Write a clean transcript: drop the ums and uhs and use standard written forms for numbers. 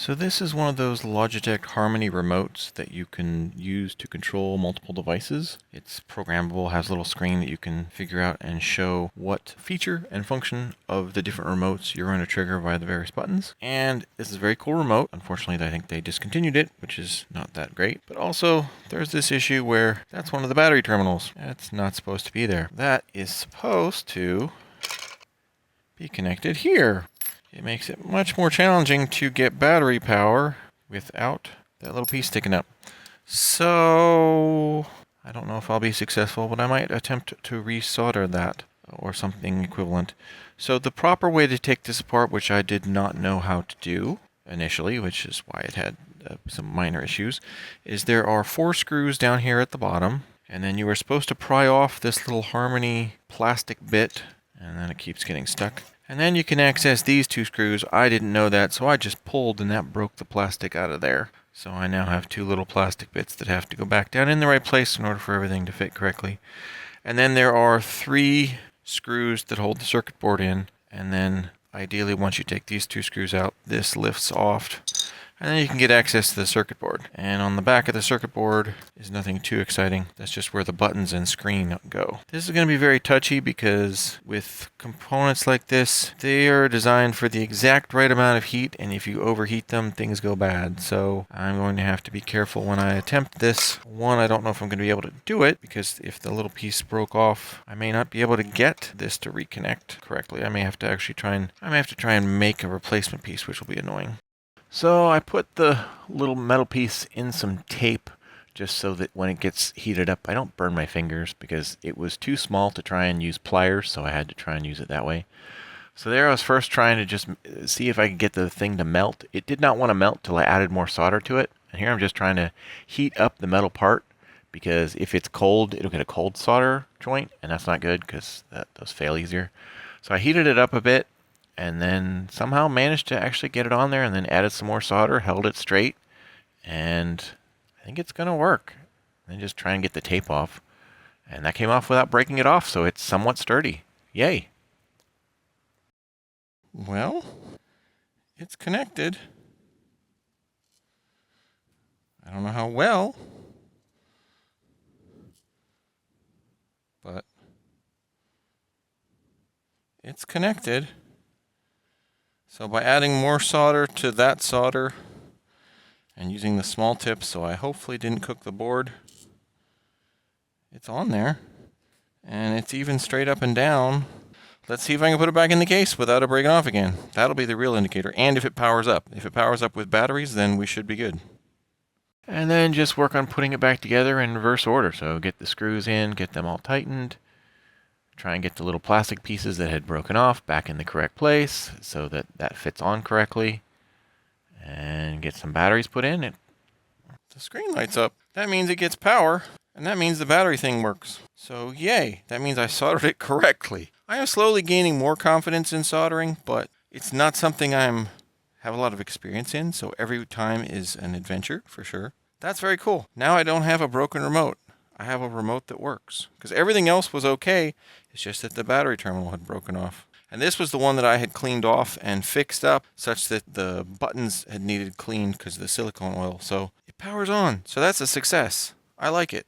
So this is one of those Logitech Harmony remotes that you can use to control multiple devices. It's programmable, has a little screen that you can figure out and show what feature and function of the different remotes you're going to trigger via the various buttons. And this is a very cool remote. Unfortunately, I think they discontinued it, which is not that great. But also, there's this issue where that's one of the battery terminals. That's not supposed to be there. That is supposed to be connected here. It makes it much more challenging to get battery power without that little piece sticking up. So I don't know if I'll be successful, but I might attempt to resolder that or something equivalent. So the proper way to take this apart, which I did not know how to do initially, which is why it had some minor issues, is there are 4 screws down here at the bottom, and then you are supposed to pry off this little Harmony plastic bit, and then it keeps getting stuck. And then you can access these 2 screws. I didn't know that, so I just pulled and that broke the plastic out of there. So I now have 2 little plastic bits that have to go back down in the right place in order for everything to fit correctly. And then there are 3 screws that hold the circuit board in. And then ideally, once you take these 2 screws out, this lifts off. And then you can get access to the circuit board. And on the back of the circuit board is nothing too exciting. That's just where the buttons and screen go. This is going to be very touchy because with components like this, they are designed for the exact right amount of heat, and if you overheat them, things go bad. So I'm going to have to be careful when I attempt this. One, I don't know if I'm going to be able to do it, because if the little piece broke off, I may not be able to get this to reconnect correctly. I may have to actually try and make a replacement piece, which will be annoying. So I put the little metal piece in some tape just so that when it gets heated up, I don't burn my fingers, because it was too small to try and use pliers, so I had to try and use it that way. So there I was first trying to just see if I could get the thing to melt. It did not want to melt till I added more solder to it. And here I'm just trying to heat up the metal part, because if it's cold, it'll get a cold solder joint, and that's not good because those fail easier. So I heated it up a bit, and then somehow managed to actually get it on there, and then added some more solder, held it straight, and I think it's going to work. Then just try and get the tape off. And that came off without breaking it off, so it's somewhat sturdy. Yay. Well, it's connected. I don't know how well, but it's connected. So by adding more solder to that solder and using the small tip, so I hopefully didn't cook the board, it's on there. And it's even straight up and down. Let's see if I can put it back in the case without it breaking off again. That'll be the real indicator. And if it powers up. If it powers up with batteries, then we should be good. And then just work on putting it back together in reverse order. So get the screws in, get them all tightened. Try and get the little plastic pieces that had broken off back in the correct place so that that fits on correctly. And get some batteries put in. The screen lights up. That means it gets power, and that means the battery thing works. So yay, that means I soldered it correctly. I am slowly gaining more confidence in soldering, but it's not something have a lot of experience in, so every time is an adventure for sure. That's very cool. Now I don't have a broken remote. I have a remote that works, because everything else was okay. It's just that the battery terminal had broken off. And this was the one that I had cleaned off and fixed up such that the buttons had needed cleaned because of the silicone oil. So it powers on. So that's a success. I like it.